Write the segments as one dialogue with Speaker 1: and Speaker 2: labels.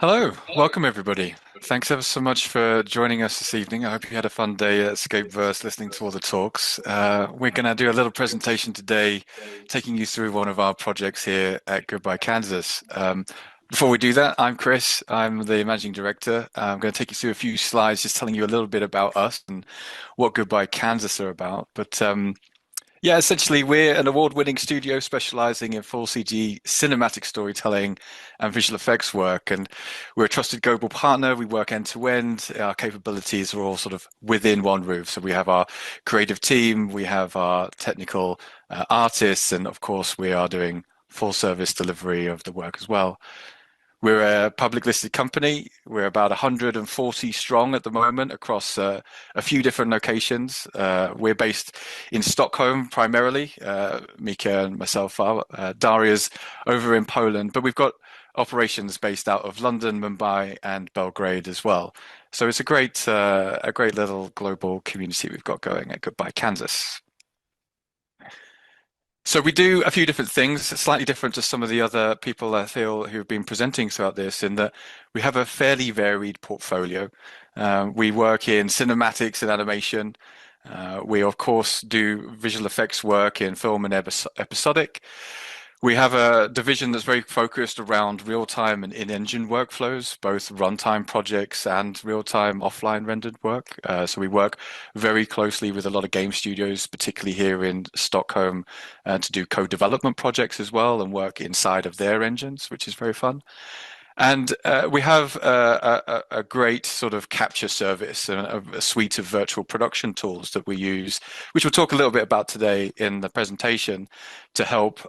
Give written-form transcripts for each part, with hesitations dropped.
Speaker 1: Hello, welcome everybody. Thanks ever so much for joining us this evening. I hope you had a fun day at Escapeverse listening to all the talks. We're going to do a little presentation today, taking you through one of our projects here at Goodbye Kansas. Before we do that, I'm Chris. I'm the managing director. I'm going to take you through a few slides, just telling you a little bit about us and what Goodbye Kansas are about. Yeah, essentially, we're an award-winning studio specializing in full CG cinematic storytelling and visual effects work. And we're a trusted global partner. We work end to end. Our capabilities are all sort of within one roof. So we have our creative team, we have our technical artists, and of course, we are doing full service delivery of the work as well. We're a public listed company. We're about 140 strong at the moment across a few different locations. We're based in Stockholm primarily. Mika and myself are. Daria's over in Poland, but we've got operations based out of London, Mumbai, and Belgrade as well. So it's a great little global community we've got going at Goodbye Kansas. So we do a few different things, slightly different to some of the other people I feel who've been presenting throughout this, in that we have a fairly varied portfolio. We work in cinematics and animation. We of course do visual effects work in film and episodic. We have a division that's very focused around real-time and in-engine workflows, both runtime projects and real-time offline rendered work. So we work very closely with a lot of game studios, particularly here in Stockholm, to do co-development projects as well and work inside of their engines, which is very fun. And we have a great sort of capture service and a suite of virtual production tools that we use, which we'll talk a little bit about today in the presentation to help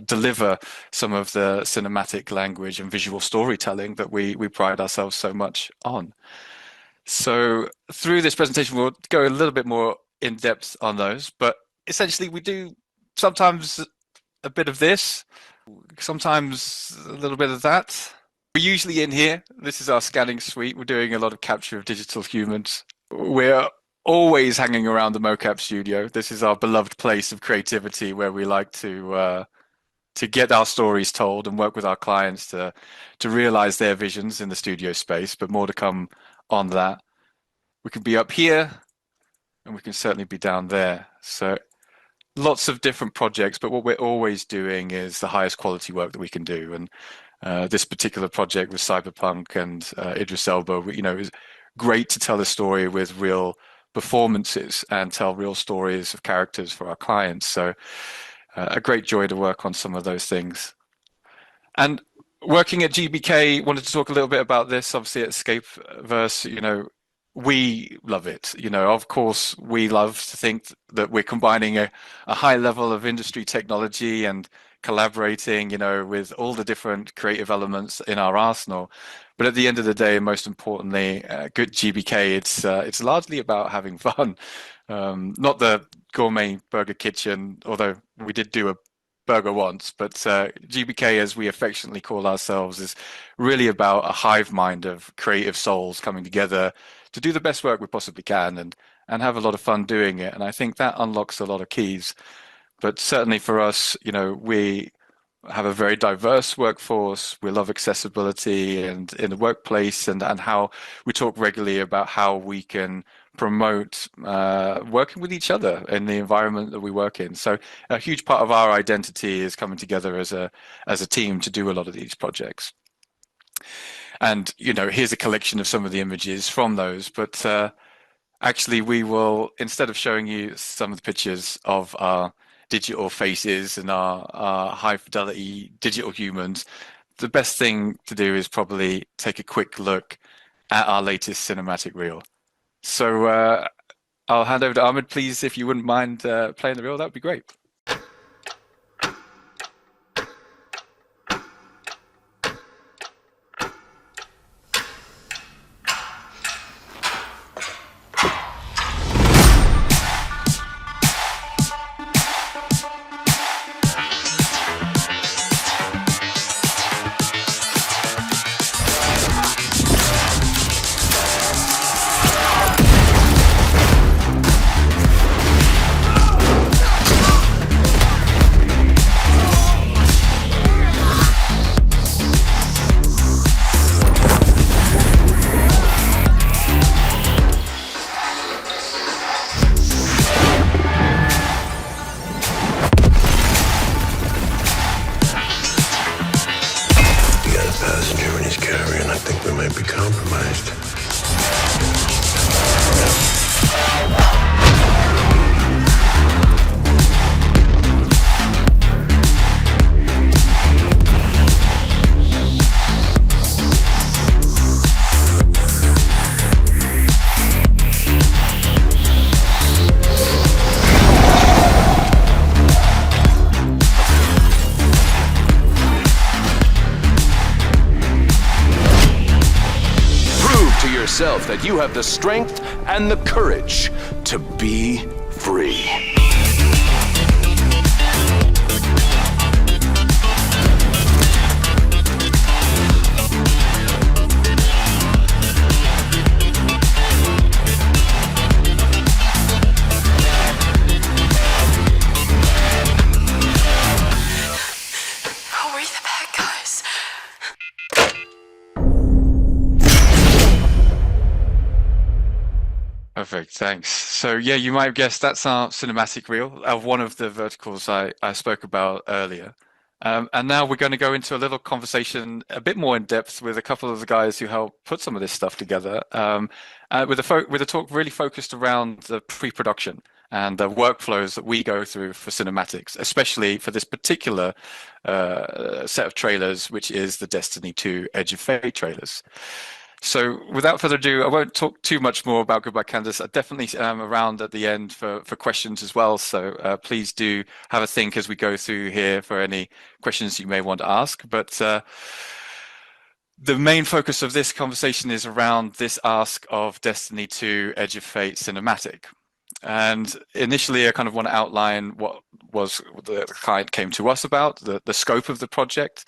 Speaker 1: deliver some of the cinematic language and visual storytelling that we pride ourselves so much on. So through this presentation, we'll go a little bit more in depth on those, but essentially we do sometimes a bit of this, sometimes a little bit of that. We're usually in here. This is our scanning suite. We're doing a lot of capture of digital humans. We're always hanging around the mocap studio. This is our beloved place of creativity where we like to get our stories told and work with our clients to realize their visions in the studio space, but more to come on that. We can be up here and we can certainly be down there. So lots of different projects, but what we're always doing is the highest quality work that we can do. And this particular project with Cyberpunk and Idris Elba, is great to tell a story with real performances and tell real stories of characters for our clients. So a great joy to work on some of those things. And working at GBK, wanted to talk a little bit about this. Obviously, at Escapeverse, we love it. Of course, we love to think that we're combining a high level of industry technology and collaborating, with all the different creative elements in our arsenal. But at the end of the day, and most importantly, good GBK, it's largely about having fun. Not the gourmet burger kitchen, although we did do a burger once, but GBK, as we affectionately call ourselves, is really about a hive mind of creative souls coming together to do the best work we possibly can and have a lot of fun doing it. And I think that unlocks a lot of keys. But certainly for us, we have a very diverse workforce. We love accessibility and in the workplace and how we talk regularly about how we can promote working with each other in the environment that we work in. So a huge part of our identity is coming together as a team to do a lot of these projects. And, here's a collection of some of the images from those, but actually we will, instead of showing you some of the pictures of our digital faces and our high fidelity digital humans, the best thing to do is probably take a quick look at our latest cinematic reel. So I'll hand over to Ahmed, please, if you wouldn't mind playing the reel, that would be great.
Speaker 2: baggage carrier, and I think we might be compromised.
Speaker 3: Prove to yourself that you have the strength and the courage to be free.
Speaker 4: We're the bad guys.
Speaker 1: Perfect, thanks. So yeah, you might have guessed that's our cinematic reel of one of the verticals I spoke about earlier. And now we're going to go into a little conversation a bit more in depth with a couple of the guys who helped put some of this stuff together, with a talk really focused around the pre-production and the workflows that we go through for cinematics, especially for this particular set of trailers, which is the Destiny 2 Edge of Fate trailers. So without further ado, I won't talk too much more about Goodbye Kansas. I definitely am around at the end for questions as well. So please do have a think as we go through here for any questions you may want to ask. But the main focus of this conversation is around this ask of Destiny 2 Edge of Fate cinematic. And initially, I kind of want to outline what was the client came to us about, the scope of the project.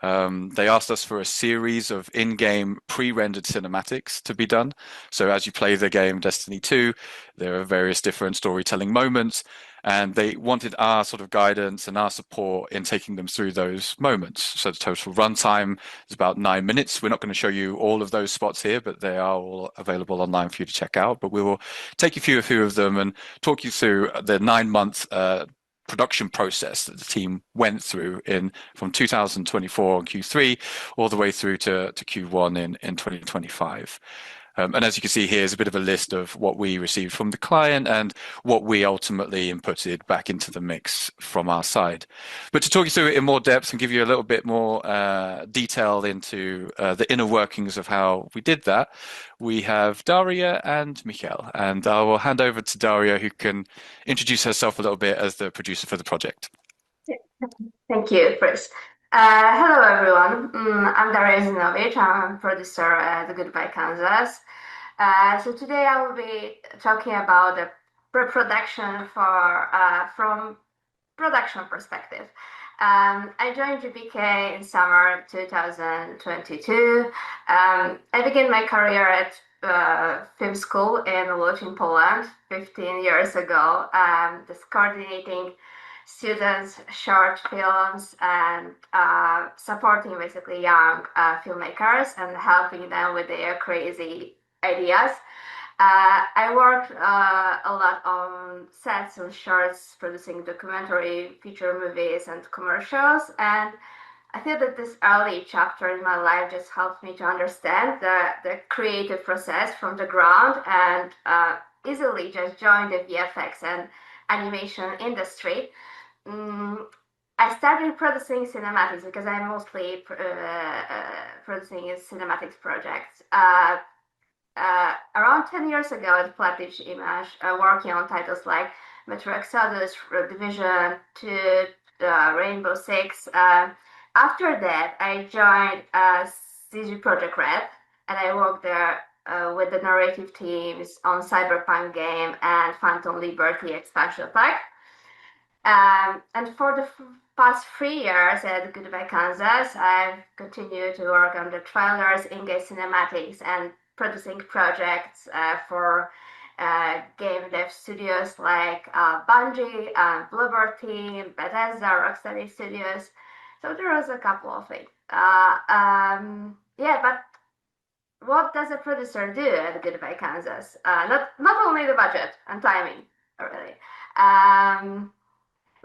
Speaker 1: They asked us for a series of in-game pre-rendered cinematics to be done. So as you play the game Destiny 2, there are various different storytelling moments, and they wanted our sort of guidance and our support in taking them through those moments. So the total runtime is about 9 minutes. We're not going to show you all of those spots here, but they are all available online for you to check out. But we will take you through a few of them and talk you through the 9 month production process that the team went through in from 2024 on Q3 all the way through to Q1 in 2025. And as you can see here is a bit of a list of what we received from the client and what we ultimately inputted back into the mix from our side. But to talk you through it in more depth and give you a little bit more detail into the inner workings of how we did that, we have Daria and Michael. And I will hand over to Daria, who can introduce herself a little bit as the producer for the project.
Speaker 5: Thank you, Chris. Hello, everyone. I'm Daria Zinovich. I'm a producer at Goodbye Kansas. So today I will be talking about the pre-production from production perspective. I joined GPK in summer 2022. I began my career at film school in Łódź in Poland 15 years ago, just coordinating students' short films and supporting basically young filmmakers and helping them with their crazy ideas. I worked a lot on sets and shorts, producing documentary, feature movies, and commercials. And I feel that this early chapter in my life just helped me to understand the creative process from the ground and easily just join the VFX and animation industry. I started producing cinematics because I'm mostly producing cinematics projects. Around 10 years ago at Platige Image, working on titles like Metro Exodus, Division 2, Rainbow Six. After that, I joined CG Project Red, and I worked there with the narrative teams on Cyberpunk game and Phantom Liberty expansion pack. And for the past 3 years at Goodbye Kansas, I've continued to work on the trailers, in-game cinematics, and producing projects for game dev studios like Bungie, Bloober Team, Bethesda, Rocksteady Studios. So there was a couple of things. Yeah, but what does a producer do at Goodbye Kansas? Not only the budget and timing, really.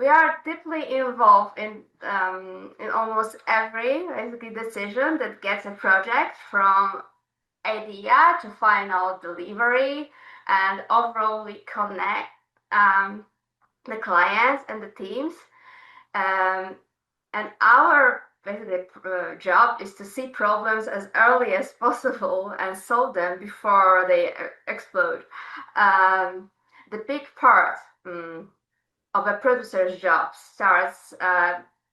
Speaker 5: we are deeply involved in almost every basically decision that gets a project from idea to final delivery, and overall we connect the clients and the teams. Um, and our basically job is to see problems as early as possible and solve them before they explode. The big part of a producer's job starts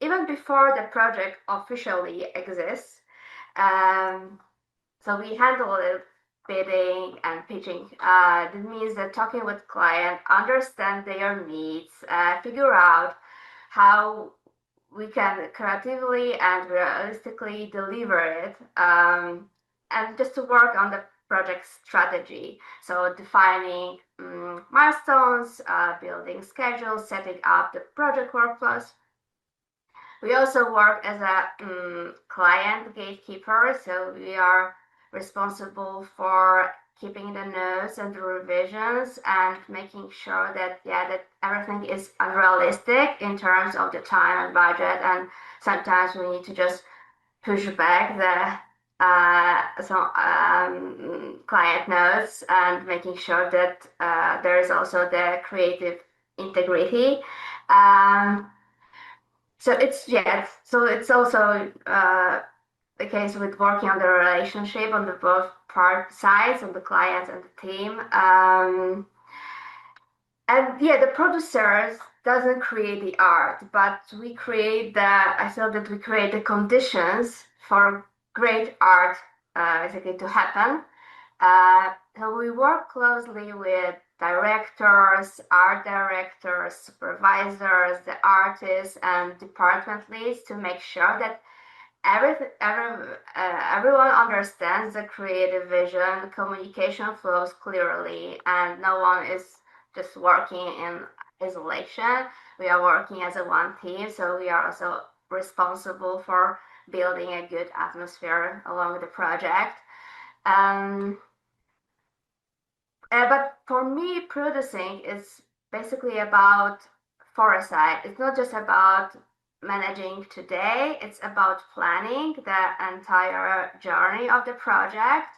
Speaker 5: even before the project officially exists. Um, so we handle it bidding and pitching. That means that talking with client, understand their needs, figure out how we can creatively and realistically deliver it, and just to work on the project strategy. So defining milestones, building schedules, setting up the project workflows. We also work as a client gatekeeper, so we are responsible for keeping the notes and the revisions and making sure that that everything is unrealistic in terms of the time and budget. And sometimes we need to just push back the client notes and making sure that there is also the creative integrity. Um, so it's also the case with working on the relationship on the both part sides, on the clients and the team. And the producers doesn't create the art, but we create I feel that we create the conditions for great art basically to happen. So we work closely with directors, art directors, supervisors, the artists, and department leads to make sure that everyone understands the creative vision, the communication flows clearly, and no one is just working in isolation. We are working as a one team, so we are also responsible for building a good atmosphere along the project. But for me, producing is basically about foresight. It's not just about managing today, it's about planning the entire journey of the project.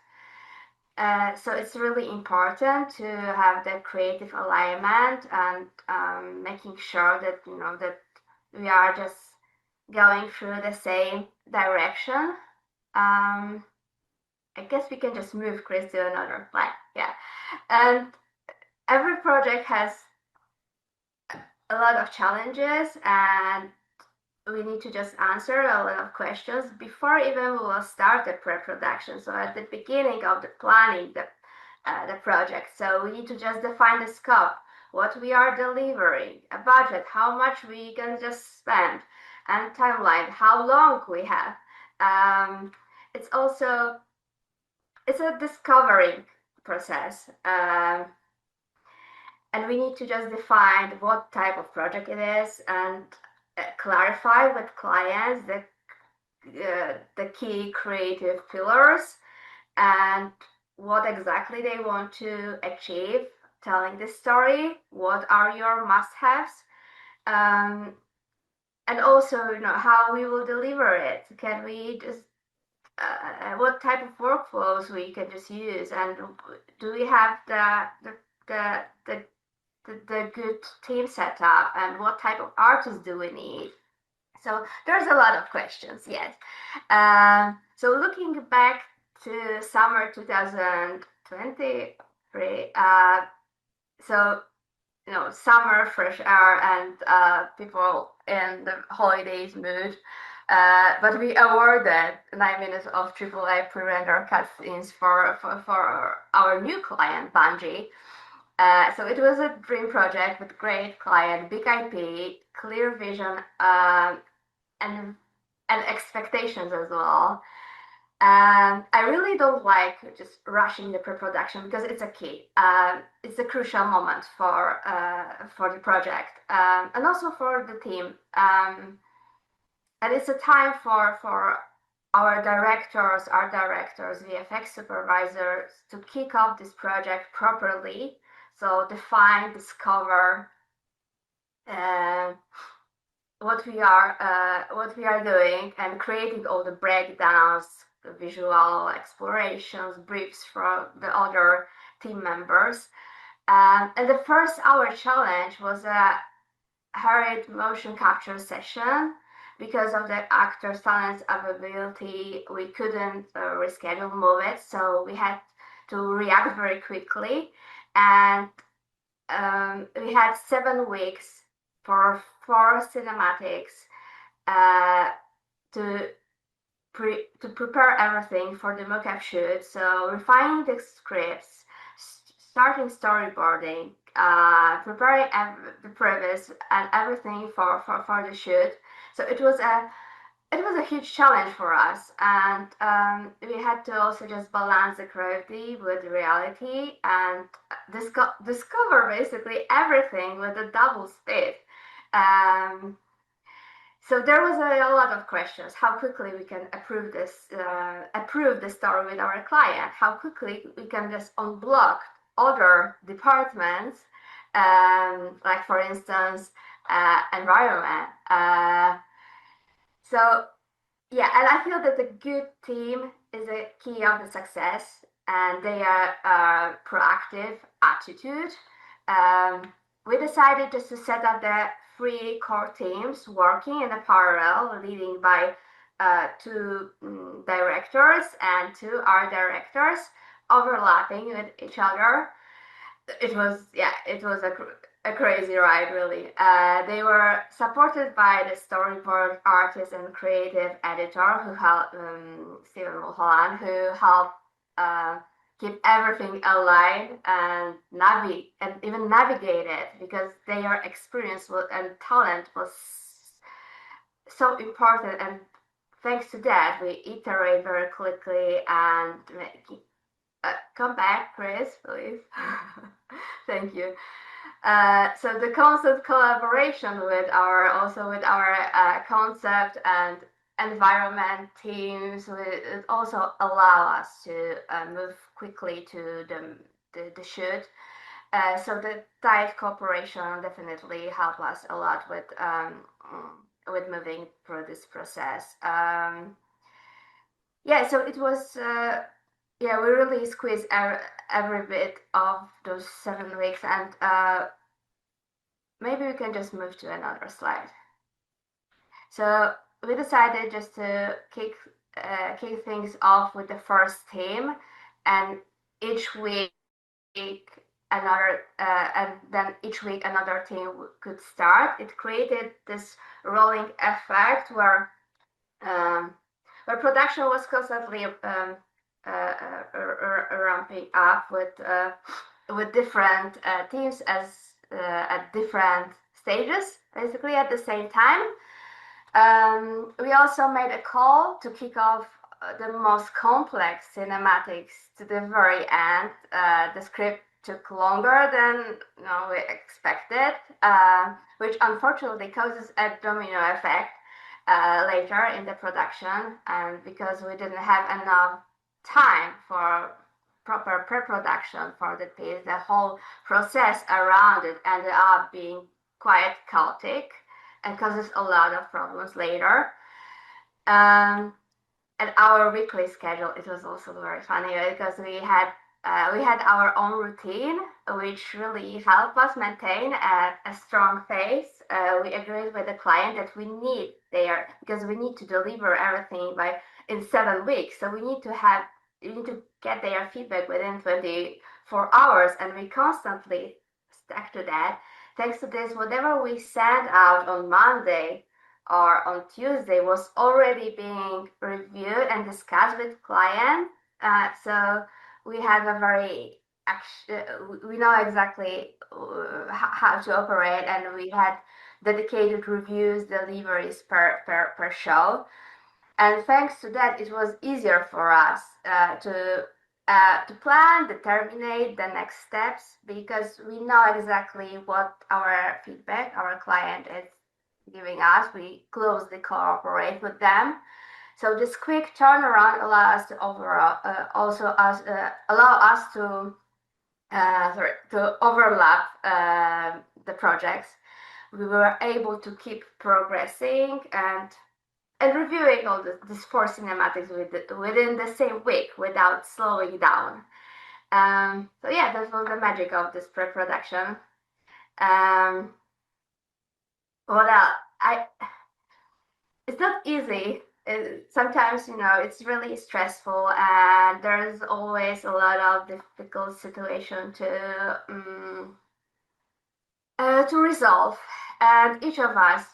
Speaker 5: So it's really important to have the creative alignment and making sure that that we are just going through the same direction. I guess we can just move Chris to another slide. Yeah. And every project has a lot of challenges, and we need to just answer a lot of questions before even we will start the pre-production. So at the beginning of the planning the project, so we need to just define the scope, what we are delivering, a budget, how much we can just spend, and timeline, how long we have. It's a discovering process. And we need to just define what type of project it is and clarify with clients the key creative pillars and what exactly they want to achieve telling this story, what are your must-haves, and also how we will deliver it. Can we just what type of workflows we can just use, and do we have the good team setup, and what type of artists do we need? So there's a lot of questions, yes. So looking back to summer 2023, so summer, fresh air, and people in the holidays mood. But we awarded 9 minutes of AAA pre-render cutscenes for our new client, Bungie. So it was a dream project with great client, big IP, clear vision, and expectations as well. And I really don't like just rushing the pre-production because it's a key. It's a crucial moment for the project, and also for the team. And it's a time for our directors, art directors, VFX supervisors to kick off this project properly. So define, discover, uh, what we are doing and creating all the breakdowns, the visual explorations, briefs from the other team members. And the first hour challenge was a hurried motion capture session. Because of the actor's talents availability, we couldn't reschedule movies, so we had to react very quickly. And we had 7 weeks for 4 cinematics uh, to to prepare everything for the mocap shoot. So refining the scripts, starting storyboarding, preparing the previs and everything for the shoot. So it was a huge challenge for us, and we had to also just balance the creativity with reality and discover basically everything with a double speed. Um, so there was a lot of questions: how quickly we can approve the story with our client, how quickly we can just unblock other departments, like for instance, environment. So yeah, and I feel that a good team is a key of the success, and they are proactive attitude. Um, we decided just to set up the 3 core teams working in a parallel, leading by 2 directors and 2 art directors, overlapping with each other. It was a crazy ride, really. They were supported by the storyboard artist and creative editor who helped, Stephen Mulholland, who helped keep everything aligned and even navigate it, because their experience and talent was so important. And thanks to that, we iterate very quickly and come back, Chris, please. Thank you. So the constant collaboration with our concept and environment teams will also allow us to move quickly to the shoot. So the tight cooperation definitely helped us a lot with moving through this process. Yeah, so it was. Yeah, we really squeezed every bit of those 7 weeks, and maybe we can just move to another slide. So we decided just to kick things off with the first team, and each week another team could start. It created this rolling effect um, where production was constantly ramping up with different teams at different stages, basically at the same time. We also made a call to kick off the most complex cinematics to the very end. The script took longer than we expected, which unfortunately causes a domino effect later in the production, and because we didn't have enough time for proper pre-production for the piece, the whole process around it ended up being quite chaotic and causes a lot of problems later. And our weekly schedule, it was also very funny because we had our own routine, which really helped us maintain a strong pace. We agreed with the client that because we need to deliver everything in 7 weeks. So we need to get their feedback within 24 hours, and we constantly stuck to that. Thanks to this, whatever we sent out on Monday or on Tuesday was already being reviewed and discussed with client. So we have we know exactly how to operate, and we had dedicated reviews, deliveries per show. And thanks to that, it was easier for us to plan, determine the next steps, because we know exactly what our client is giving us. We closely cooperate with them. So this quick turnaround allow us to overlap the projects, we were able to keep progressing and reviewing all these four cinematics within the same week without slowing down. So yeah, that was the magic of this pre-production. Um, what else? It's not easy. Sometimes, it's really stressful, and there's always a lot of difficult situation to resolve. And each of us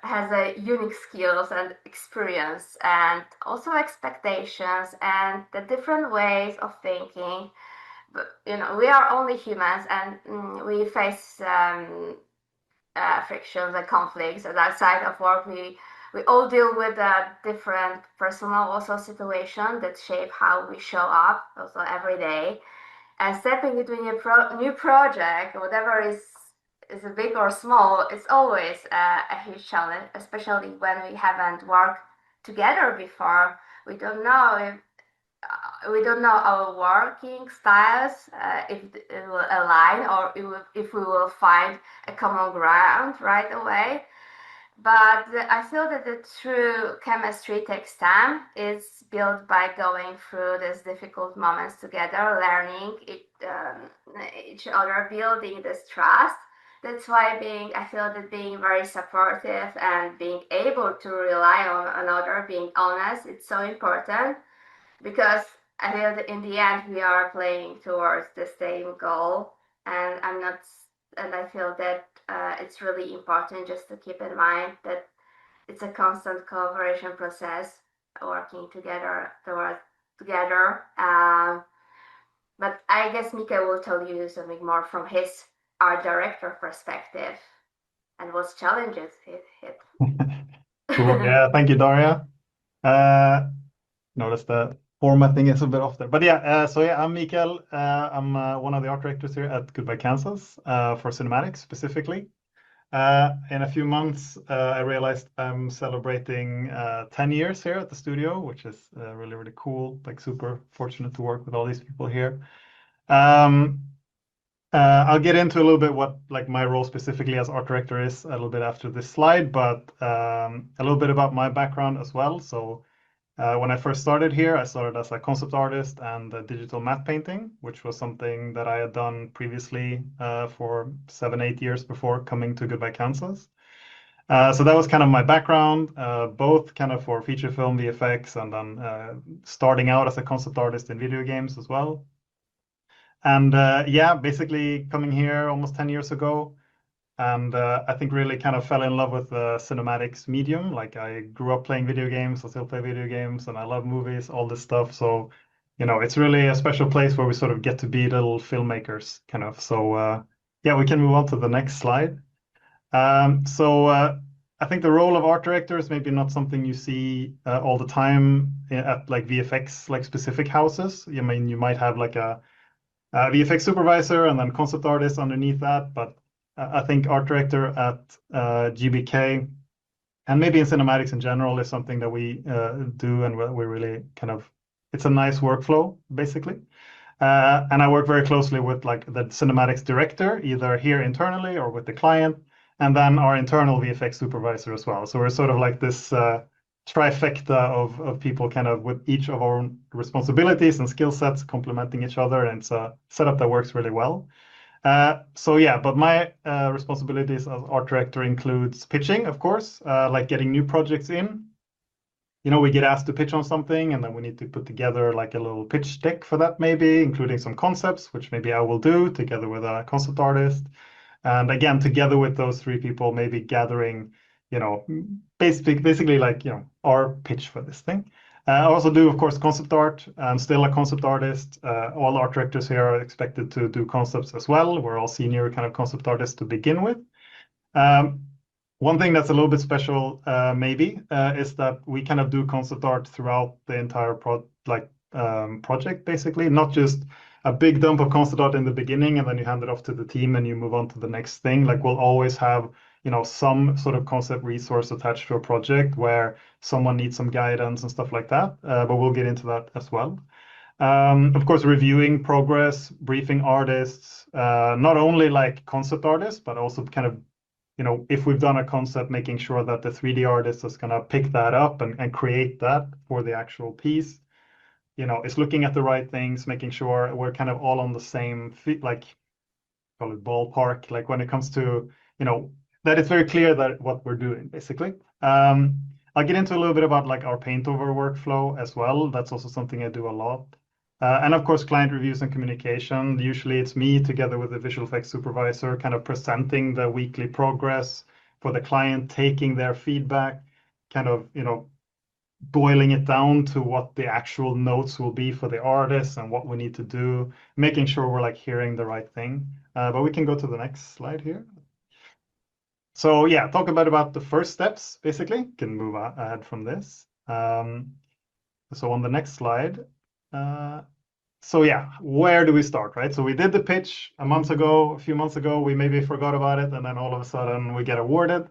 Speaker 5: has a unique skills and experience, and also expectations, and the different ways of thinking. But we are only humans, and we face frictions and conflicts. And outside of work, we all deal with different personal also situations that shape how we show up also every day. And stepping into a new project, whatever is a big or small, it's always a huge challenge, especially when we haven't worked together before. We don't know we don't know our working styles, if it will align, or if we will find a common ground right away. But I feel that the true chemistry takes time. It's built by going through these difficult moments together, learning each other, building this trust. That's why I feel that being very supportive and being able to rely on another, being honest, it's so important, because I feel that in the end we are playing towards the same goal, and I feel that it's really important just to keep in mind that it's a constant cooperation process, working together. But I guess Mika will tell you something more from his art director perspective and what challenges he hit.
Speaker 6: Cool. Yeah, thank you, Daria. Notice the formatting is a bit off there. But yeah, I'm Mikael. I'm one of the art directors here at Goodbye Kansas for cinematics specifically. In a few months, I realized I'm celebrating 10 years here at the studio, which is really, really cool. Like super fortunate to work with all these people here. I'll get into a little bit what like my role specifically as art director is a little bit after this slide, but a little bit about my background as well. So when I first started here, I started as a concept artist and digital matte painting, which was something that I had done previously for 7, 8 years before coming to Goodbye Kansas. So that was kind of my background, both kind of for feature film VFX and then starting out as a concept artist in video games as well. And yeah, basically coming here almost 10 years ago. And I think really kind of fell in love with the cinematics medium. Like I grew up playing video games, I still play video games, and I love movies, all this stuff. So, it's really a special place where we sort of get to be little filmmakers, kind of. So, yeah, we can move on to the next slide. I think the role of art director is maybe not something you see all the time at like VFX, like specific houses. I mean, you might have like a VFX supervisor and then concept artist underneath that, but I think art director at GBK and maybe in cinematics in general is something that we do, and we really kind of, it's a nice workflow basically. And I work very closely with like the cinematics director, either here internally or with the client, and then our internal VFX supervisor as well. So we're sort of like this trifecta of people kind of with each of our own responsibilities and skill sets complementing each other, and it's a setup that works really well. So yeah, but my responsibilities as art director includes pitching, of course, like getting new projects in. We get asked to pitch on something, and then we need to put together like a little pitch deck for that, maybe including some concepts, which maybe I will do together with a concept artist. And again, together with those three people, maybe gathering, basically like, our pitch for this thing. I also do, of course, concept art. I'm still a concept artist. All art directors here are expected to do concepts as well. We're all senior kind of concept artists to begin with. One thing that's a little bit special, maybe, is that we kind of do concept art throughout the entire project, basically, not just a big dump of concept art in the beginning and then you hand it off to the team and you move on to the next thing. Like we'll always have, some sort of concept resource attached to a project where someone needs some guidance and stuff like that. But we'll get into that as well. Of course, reviewing progress, briefing artists, not only like concept artists, but also kind of if we've done a concept, making sure that the 3D artist is going to pick that up and create that for the actual piece. It's looking at the right things, making sure we're kind of all on the same like call it ballpark, like when it comes to, that it's very clear that what we're doing, basically. I'll get into a little bit about like our paint over workflow as well. That's also something I do a lot. And of course, client reviews and communication. Usually it's me together with the visual effects supervisor kind of presenting the weekly progress for the client, taking their feedback, kind of, boiling it down to what the actual notes will be for the artist and what we need to do, making sure we're like hearing the right thing. But we can go to the next slide here. So yeah, talk about the first steps, basically. Can move ahead from this. So on the next slide, so yeah, where do we start, right? So we did the pitch a few months ago, we maybe forgot about it, and then all of a sudden we get awarded.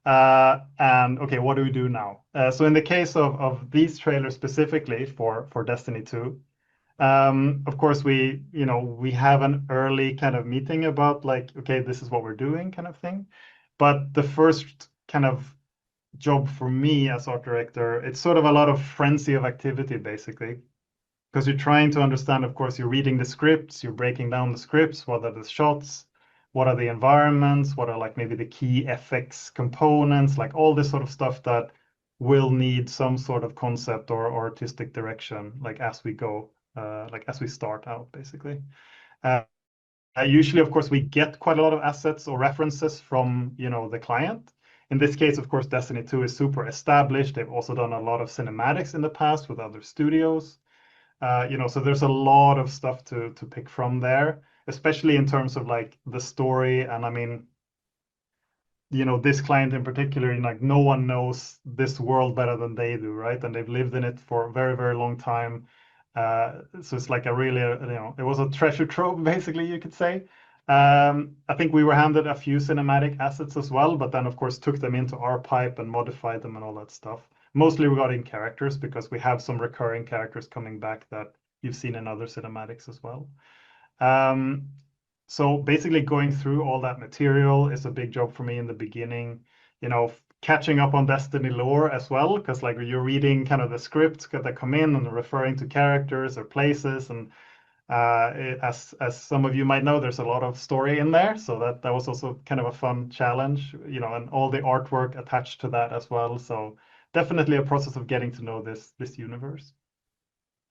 Speaker 6: And okay, what do we do now? So in the case of these trailers specifically for Destiny 2, of course we have an early kind of meeting about like, okay, this is what we're doing kind of thing. But the first kind of job for me as art director, it's sort of a lot of frenzy of activity basically, because you're trying to understand, of course, you're reading the scripts, you're breaking down the scripts, what are the shots, what are the environments, what are like maybe the key FX components, like all this sort of stuff that will need some sort of concept or artistic direction, like as we go, like as we start out, basically. Usually, of course, we get quite a lot of assets or references from, the client. In this case, of course, Destiny 2 is super established. They've also done a lot of cinematics in the past with other studios. So there's a lot of stuff to pick from there, especially in terms of like the story. And I mean, this client in particular, like no one knows this world better than they do, right? And they've lived in it for a very, very long time. So it's like a really, it was a treasure trove, basically, you could say. I think we were handed a few cinematic assets as well, but then of course took them into our pipe and modified them and all that stuff. Mostly regarding characters, because we have some recurring characters coming back that you've seen in other cinematics as well. So basically going through all that material is a big job for me in the beginning, catching up on Destiny lore as well, because like you're reading kind of the scripts that come in and referring to characters or places, and as some of you might know, there's a lot of story in there, so that was also kind of a fun challenge, and all the artwork attached to that as well. So definitely a process of getting to know this universe.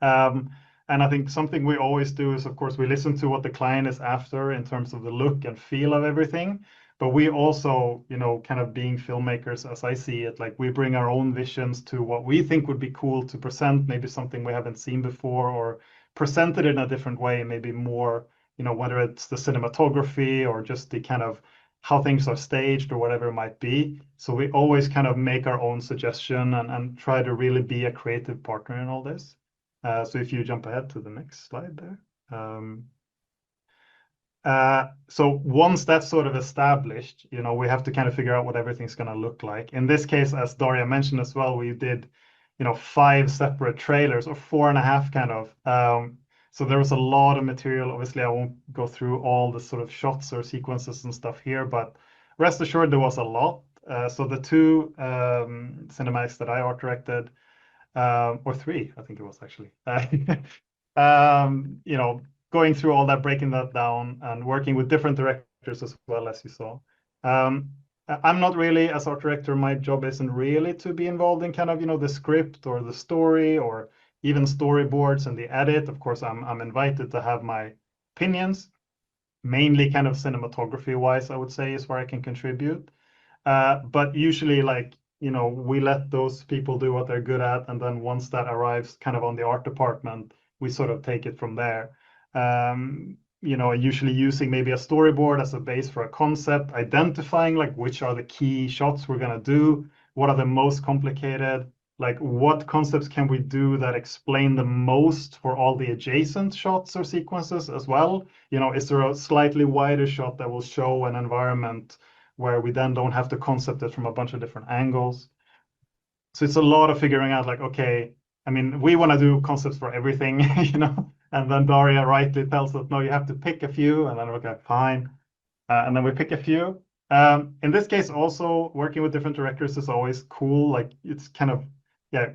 Speaker 6: And I think something we always do is, of course, we listen to what the client is after in terms of the look and feel of everything. But we also, kind of being filmmakers, as I see it, like we bring our own visions to what we think would be cool to present, maybe something we haven't seen before, or present it in a different way, maybe more, whether it's the cinematography or just the kind of how things are staged or whatever it might be. So we always kind of make our own suggestion and try to really be a creative partner in all this. So if you jump ahead to the next slide there. So once that's sort of established, we have to kind of figure out what everything's going to look like. In this case, as Daria mentioned as well, we did, 5 separate trailers, or 4.5 kind of. So there was a lot of material. Obviously, I won't go through all the sort of shots or sequences and stuff here, but rest assured there was a lot. So the 2 cinematics that I art directed, or 3, I think it was actually. Going through all that, breaking that down, and working with different directors as well, as you saw. I'm not really, as art director, my job isn't really to be involved in kind of, the script or the story or even storyboards and the edit. Of course, I'm invited to have my opinions, mainly kind of cinematography wise, I would say, is where I can contribute. But usually, like, we let those people do what they're good at, and then once that arrives kind of on the art department, we sort of take it from there. Usually using maybe a storyboard as a base for a concept, identifying like which are the key shots we're going to do, what are the most complicated, like what concepts can we do that explain the most for all the adjacent shots or sequences as well. Is there a slightly wider shot that will show an environment where we then don't have to concept it from a bunch of different angles? So it's a lot of figuring out like, okay, I mean, we want to do concepts for everything, and then Daria rightly tells us, no, you have to pick a few, and then we're okay, fine. And then we pick a few. In this case, also working with different directors is always cool. Like it's kind of, yeah,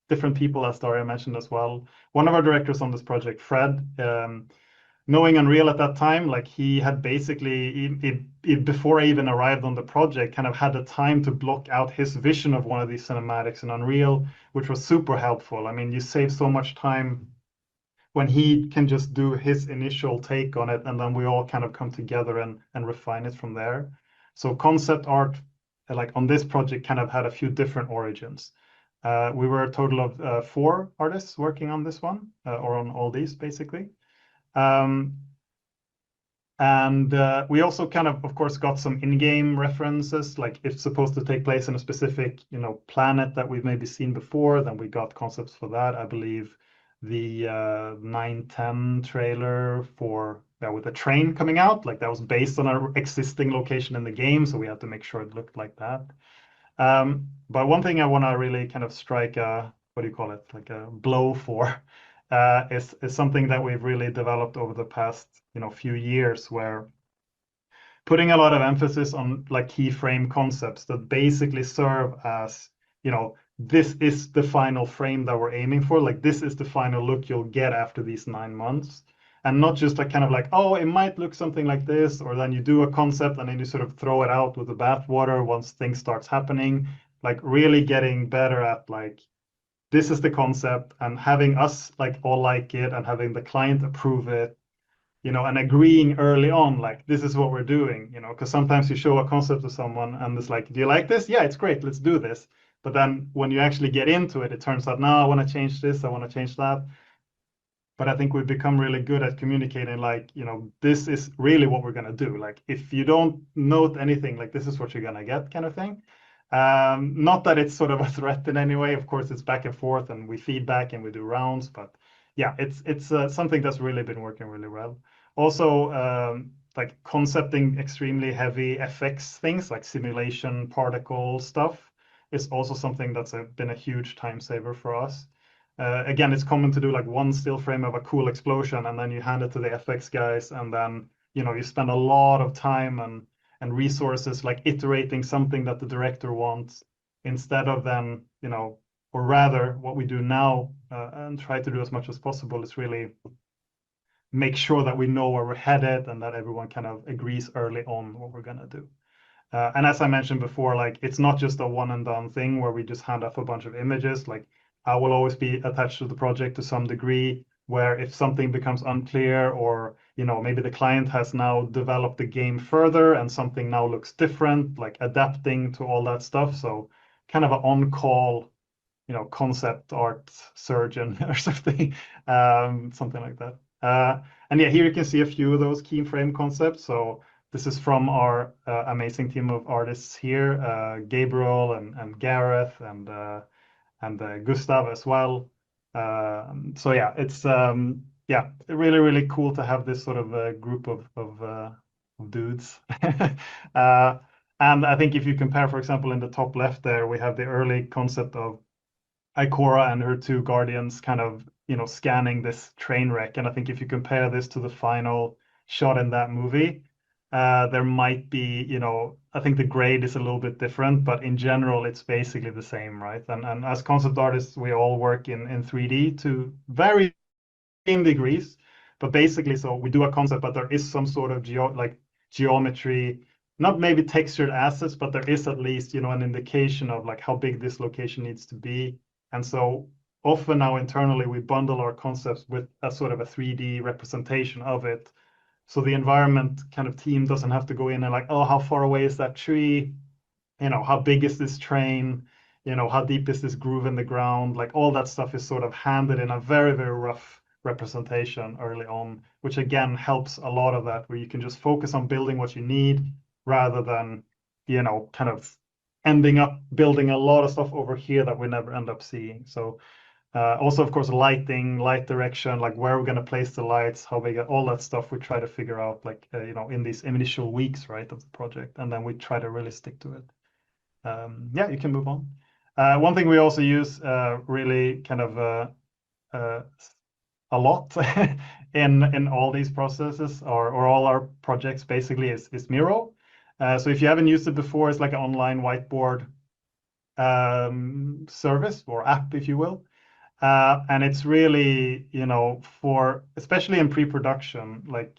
Speaker 6: different people, as Daria mentioned as well. One of our directors on this project, Fred, knowing Unreal at that time, like he had basically, before I even arrived on the project, kind of had the time to block out his vision of one of these cinematics in Unreal, which was super helpful. I mean, you save so much time when he can just do his initial take on it, and then we all kind of come together and refine it from there. So concept art, like on this project, kind of had a few different origins. We were a total of 4 artists working on this one, or on all these basically. Um, and we also kind of course, got some in-game references. Like if it's supposed to take place in a specific, planet that we've maybe seen before, then we got concepts for that. I believe the 910 trailer for with the train coming out, like that was based on an existing location in the game, so we had to make sure it looked like that. But one thing I want to really kind of strike a, what do you call it, like a blow for, is something that we've really developed over the past, few years, where putting a lot of emphasis on like keyframe concepts that basically serve as, this is the final frame that we're aiming for. Like this is the final look you'll get after these 9 months. And not just like kind of like, oh, it might look something like this, or then you do a concept and then you sort of throw it out with the bathwater once things starts happening. Like really getting better at like, this is the concept, and having us like all like it and having the client approve it, and agreeing early on, like this is what we're doing, because sometimes you show a concept to someone and it's like, do you like this? Yeah, it's great, let's do this. But then when you actually get into it, it turns out, no, I want to change this, I want to change that. But I think we've become really good at communicating, like, this is really what we're going to do. Like, if you don't note anything, like, this is what you're going to get, kind of thing. Not that it's sort of a threat in any way. Of course, it's back and forth, and we feedback and we do rounds. But yeah, it's something that's really been working really well. Also, like concepting extremely heavy FX things, like simulation, particle stuff, is also something that's been a huge time saver for us. Again, it's common to do like one still frame of a cool explosion, and then you hand it to the FX guys, and then you spend a lot of time and resources like iterating something that the director wants, instead of then or rather what we do now, and try to do as much as possible, is really make sure that we know where we're headed and that everyone kind of agrees early on what we're gonna do. And as I mentioned before, like it's not just a one and done thing where we just hand off a bunch of images. Like I will always be attached to the project to some degree, where if something becomes unclear, or maybe the client has now developed the game further and something now looks different, like adapting to all that stuff. So kind of an on-call, concept art surgeon or something, something like that. And yeah, here you can see a few of those keyframe concepts. So this is from our amazing team of artists here, Gabriel and Gareth and Gustav as well. So yeah, it's yeah, really really cool to have this sort of group of dudes. And I think if you compare, for example, in the top left there, we have the early concept of Ikora and her 2 guardians kind of, scanning this train wreck. And I think if you compare this to the final shot in that movie, there might be, I think the grade is a little bit different, but in general, it's basically the same, right? And as concept artists, we all work in 3D to varying degrees, but basically, so we do a concept, but there is some sort of geometry, not maybe textured assets, but there is at least, an indication of like how big this location needs to be. And so often now internally, we bundle our concepts with a sort of a 3D representation of it. So the environment kind of team doesn't have to go in and like, oh, how far away is that tree? How big is this train? How deep is this groove in the ground? Like all that stuff is sort of handed in a very, very rough representation early on, which again helps a lot of that, where you can just focus on building what you need rather than, kind of ending up building a lot of stuff over here that we never end up seeing. So also, of course, lighting, light direction, like where we're going to place the lights, how big, all that stuff we try to figure out, like, in these initial weeks, right, of the project. And then we try to really stick to it. Yeah, you can move on. One thing we also use really kind of a lot in all these processes, or all our projects basically, is Miro. So if you haven't used it before, it's like an online whiteboard service or app, if you will. And it's really, for especially in pre-production, like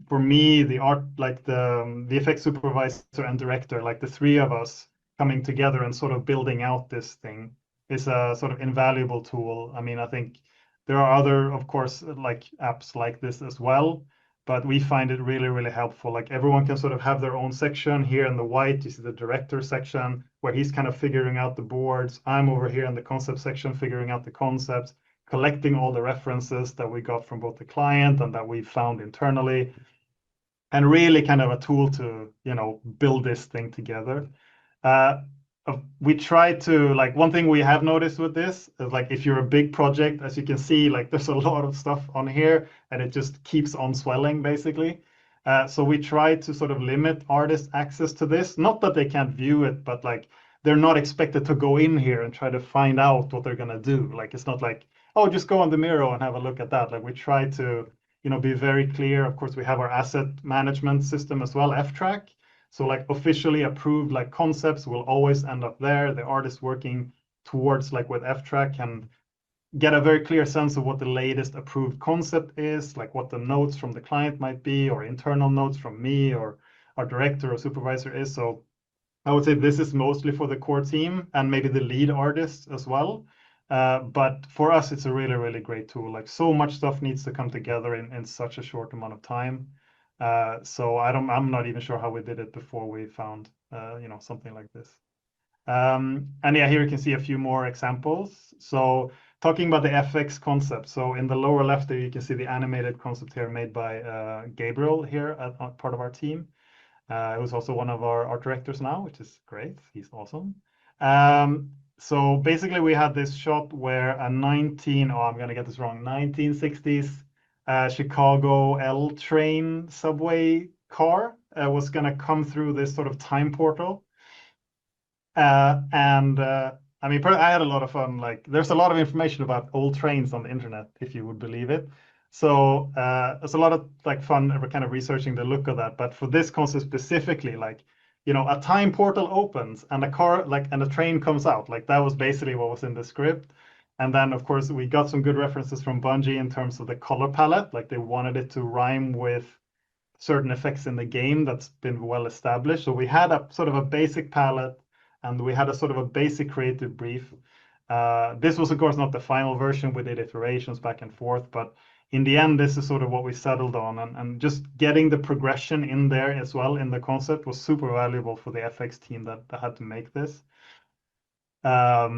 Speaker 6: for me, the art, like the effects supervisor and director, like the three of us coming together and sort of building out this thing is a sort of invaluable tool. I mean, I think there are other, of course, like apps like this as well, but we find it really, really helpful. Like everyone can sort of have their own section. Here in the white, you see the director section where he's kind of figuring out the boards. I'm over here in the concept section figuring out the concepts, collecting all the references that we got from both the client and that we found internally, and really kind of a tool to, build this thing together. Uh, we try to, like, one thing we have noticed with this is, like, if you're a big project, as you can see, like there's a lot of stuff on here and it just keeps on swelling basically. So we try to sort of limit artists' access to this. Not that they can't view it, but like they're not expected to go in here and try to find out what they're gonna do. Like it's not like, oh, just go on the Miro and have a look at that. Like we try to, be very clear. Of course, we have our asset management system as well, F-Track. So like officially approved like concepts will always end up there. The artist working towards like with F-Track can get a very clear sense of what the latest approved concept is, like what the notes from the client might be, or internal notes from me or our director or supervisor is. So I would say this is mostly for the core team and maybe the lead artists as well. But for us, it's a really, really great tool. Like so much stuff needs to come together in such a short amount of time. So I'm not even sure how we did it before we found, something like this. And yeah, here you can see a few more examples. So talking about the FX concept. So in the lower left there, you can see the animated concept here made by Gabriel here, part of our team. Who's also one of our art directors now, which is great. He's awesome. So basically, we had this shot where a I'm going to get this wrong, 1960s Chicago L train subway car was going to come through this sort of time portal. And I mean, I had a lot of fun. Like, there's a lot of information about old trains on the internet, if you would believe it. So it's a lot of like fun kind of researching the look of that. But for this concept specifically, like, a time portal opens and a car, like, and a train comes out. Like that was basically what was in the script. And then, of course, we got some good references from Bungie in terms of the color palette. Like they wanted it to rhyme with certain effects in the game that's been well established. So we had a sort of a basic palette and we had a sort of a basic creative brief. This was, of course, not the final version. We did iterations back and forth, but in the end, this is sort of what we settled on. And just getting the progression in there as well in the concept was super valuable for the FX team that had to make this. Yeah,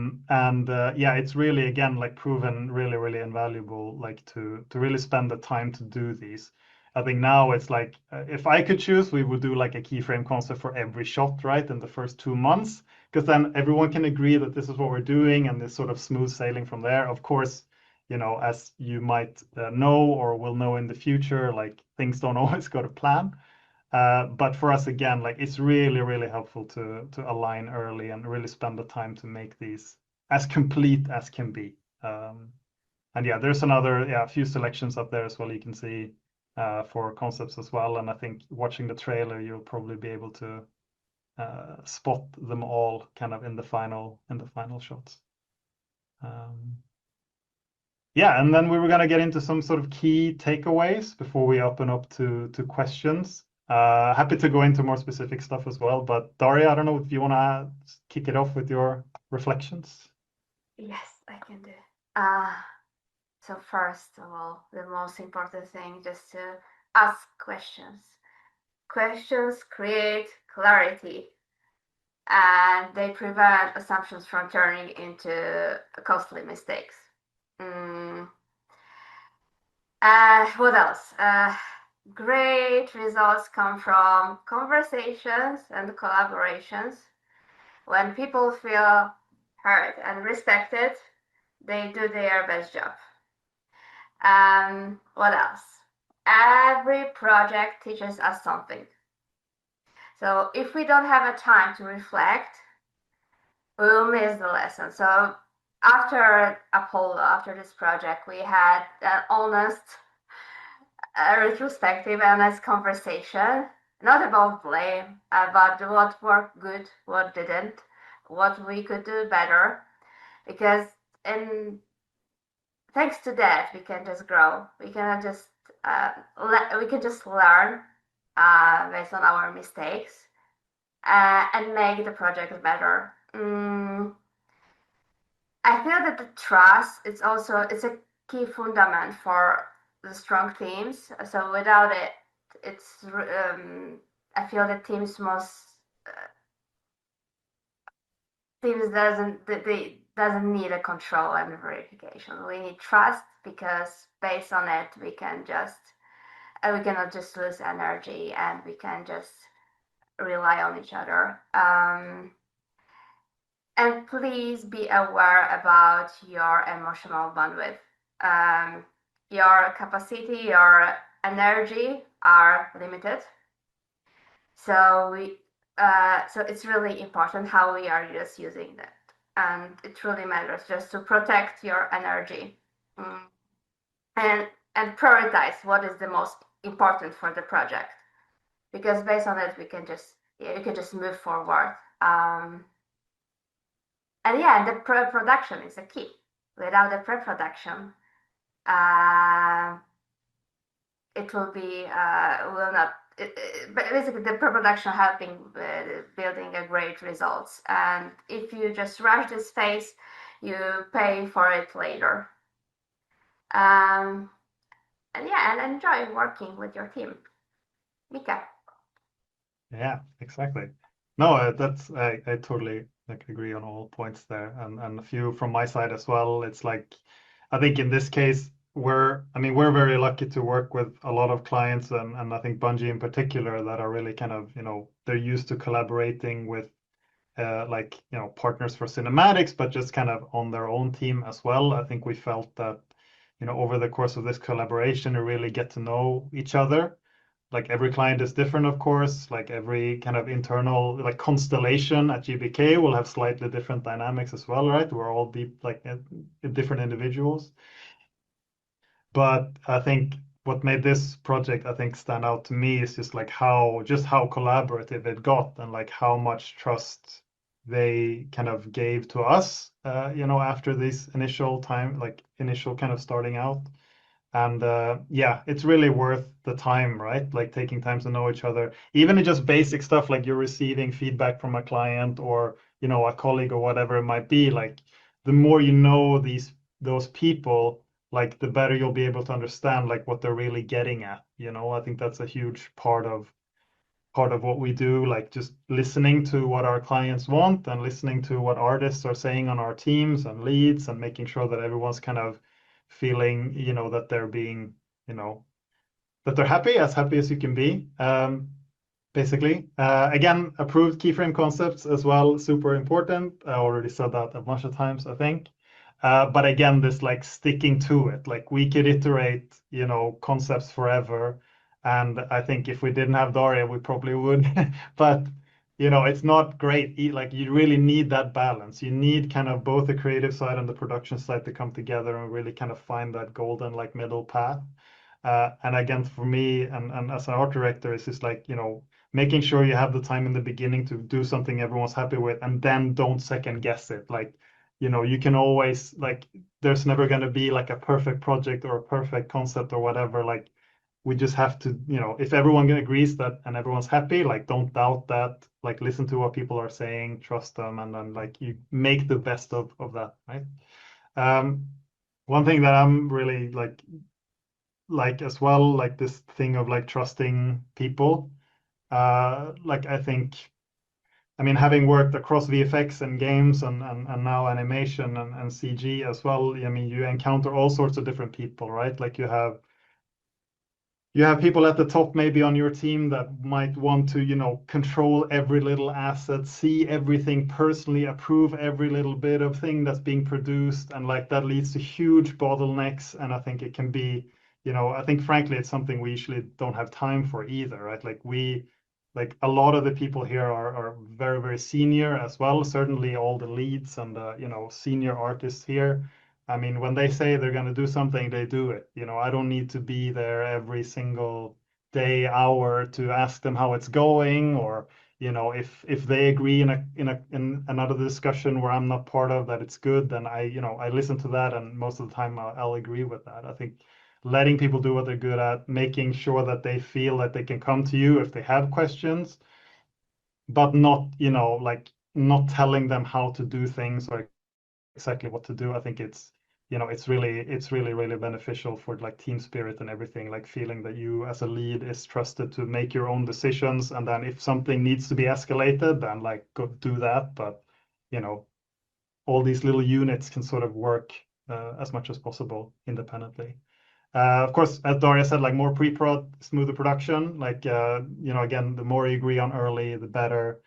Speaker 6: it's really, again, like proven really, really invaluable, like to really spend the time to do these. I think now it's like, if I could choose, we would do like a keyframe concept for every shot, right, in the first 2 months, because then everyone can agree that this is what we're doing and this sort of smooth sailing from there. Of course, as you might know or will know in the future, like things don't always go to plan. But for us, again, like it's really, really helpful to align early and really spend the time to make these as complete as can be. And yeah, there's a few selections up there as well. You can see for concepts as well. And I think watching the trailer, you'll probably be able to spot them all kind of in the final shots. Yeah, and then we were going to get into some sort of key takeaways before we open up to questions. Happy to go into more specific stuff as well, but Daria, I don't know if you want to kick it off with your reflections.
Speaker 5: Yes, I can do. So first of all, the most important thing, just to ask questions. Questions create clarity and they prevent assumptions from turning into costly mistakes. What else? Great results come from conversations and collaborations. When people feel heard and respected, they do their best job. What else? Every project teaches us something. So if we don't have a time to reflect, we'll miss the lesson. So after Apollo, after this project, we had an honest retrospective and nice conversation. not about blame, but what worked good, what didn't, what we could do better. Because and thanks to that, we can just grow. We can just we can just learn based on our mistakes and make the project better. I feel that the trust is also it's a key fundament for the strong teams. So without it, it's I feel that teams doesn't need a control and verification. We need trust because based on it, we cannot just lose energy and we can just rely on each other. And please be aware about your emotional bandwidth. Your capacity, your energy are limited. So it's really important how we are just using that. And it really matters just to protect your energy. And and prioritize what is the most important for the project. Because based on it, you can just move forward. And yeah, the pre-production is a key. Without the pre-production, it will not. But basically, the pre-production helping building a great results. And if you just rush this phase, you pay for it later. And yeah, and enjoy working with your team. Mika.
Speaker 6: Yeah, exactly. No, that's I totally like agree on all points there, and a few from my side as well. It's like I think in this case we're very lucky to work with a lot of clients, and I think Bungie in particular that are really kind of they're used to collaborating with like partners for cinematics, but just kind of on their own team as well. I think we felt that over the course of this collaboration, we really get to know each other. Like every client is different, of course. Like every kind of internal like constellation at GBK will have slightly different dynamics as well, right? We're all deep like different individuals. But I think what made this project, I think, stand out to me is just like how collaborative it got and like how much trust they kind of gave to us, after this initial kind of starting out. And yeah, it's really worth the time, right? Like taking time to know each other, even in just basic stuff like you're receiving feedback from a client or a colleague or whatever it might be. Like the more you know those people, like the better you'll be able to understand like what they're really getting at. I think that's a huge part of what we do, like just listening to what our clients want and listening to what artists are saying on our teams and leads and making sure that everyone's kind of feeling, that they're being, that they're happy as you can be. Basically, again, approved keyframe concepts as well, super important. I already said that a bunch of times, I think. But again, this like sticking to it, like we could iterate, concepts forever. And I think if we didn't have Daria, we probably would. But, it's not great. Like you really need that balance. You need kind of both the creative side and the production side to come together and really kind of find that golden like middle path. And again, for me and as an art director, it's just like, making sure you have the time in the beginning to do something everyone's happy with, and then don't second guess it. Like, you can always like, there's never going to be like a perfect project or a perfect concept or whatever. Like, we just have to, if everyone agrees that and everyone's happy, like, don't doubt that. Like, listen to what people are saying, trust them, and then like you make the best of that, right? One thing that I'm really like as well, like this thing of like trusting people. Like I mean, having worked across VFX and games and now animation and CG as well, I mean, you encounter all sorts of different people, right? Like you have people at the top maybe on your team that might want to, control every little asset, see everything personally, approve every little bit of thing that's being produced, and like that leads to huge bottlenecks. And I think it can be, I think frankly, it's something we usually don't have time for either, right? Like a lot of the people here are very, very senior as well. Certainly all the leads and senior artists here. I mean, when they say they're going to do something, they do it. I don't need to be there every single, day, hour to ask them how it's going, or if they agree in another discussion where I'm not part of that it's good, then I listen to that, and most of the time I'll agree with that. I think letting people do what they're good at, making sure that they feel that they can come to you if they have questions, but not like not telling them how to do things or exactly what to do. I think it's really beneficial for like team spirit and everything, like feeling that you as a lead is trusted to make your own decisions, and then if something needs to be escalated, then like go do that. But all these little units can sort of work as much as possible independently. Of course, as Daria said, like more pre-prod, smoother production. Like again, the more you agree on early, the better.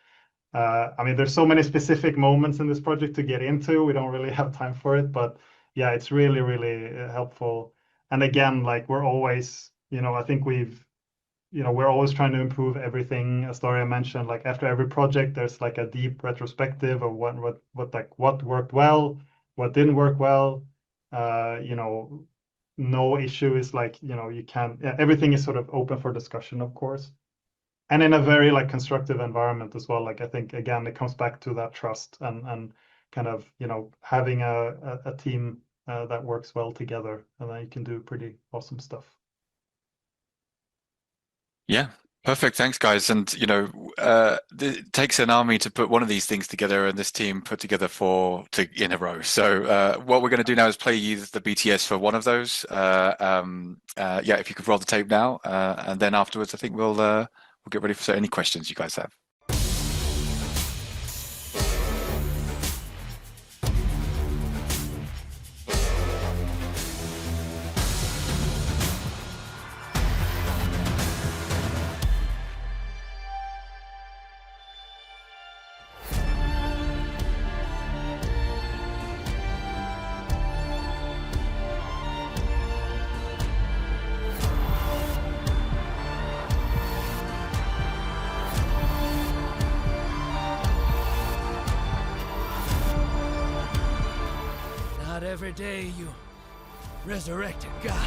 Speaker 6: I mean, there's so many specific moments in this project to get into. We don't really have time for it, but yeah, it's really, really helpful. And again, like we're always, I think we're always trying to improve everything. As Daria mentioned, like after every project, there's like a deep retrospective of what worked well, what didn't work well. No issue is like, you can't, everything is sort of open for discussion, of course. And in a very like constructive environment as well. Like I think again, it comes back to that trust and kind of, having a team that works well together, and then you can do pretty awesome stuff.
Speaker 1: Yeah, perfect. Thanks, guys. And it takes an army to put one of these things together, and this team put together four in a row. So what we're going to do now is play you the BTS for one of those. Yeah, if you could roll the tape now, and then afterwards, I think we'll get ready for any questions you guys have.
Speaker 7: Not every day you resurrected God.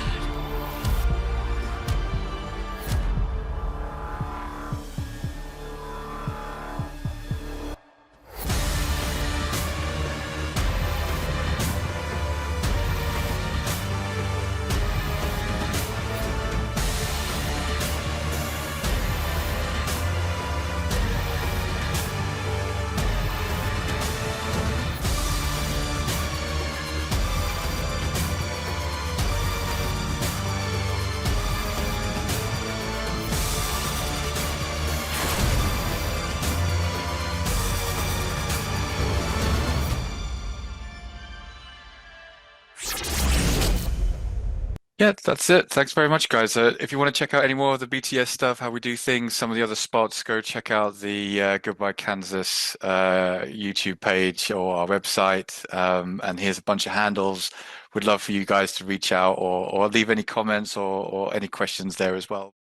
Speaker 1: Yeah, that's it. Thanks very much, guys. If you want to check out any more of the BTS stuff, how we do things, some of the other spots, go check out the Goodbye Kansas YouTube page or our website. And here's a bunch of handles. We'd love for you guys to reach out or leave any comments or any questions there as well.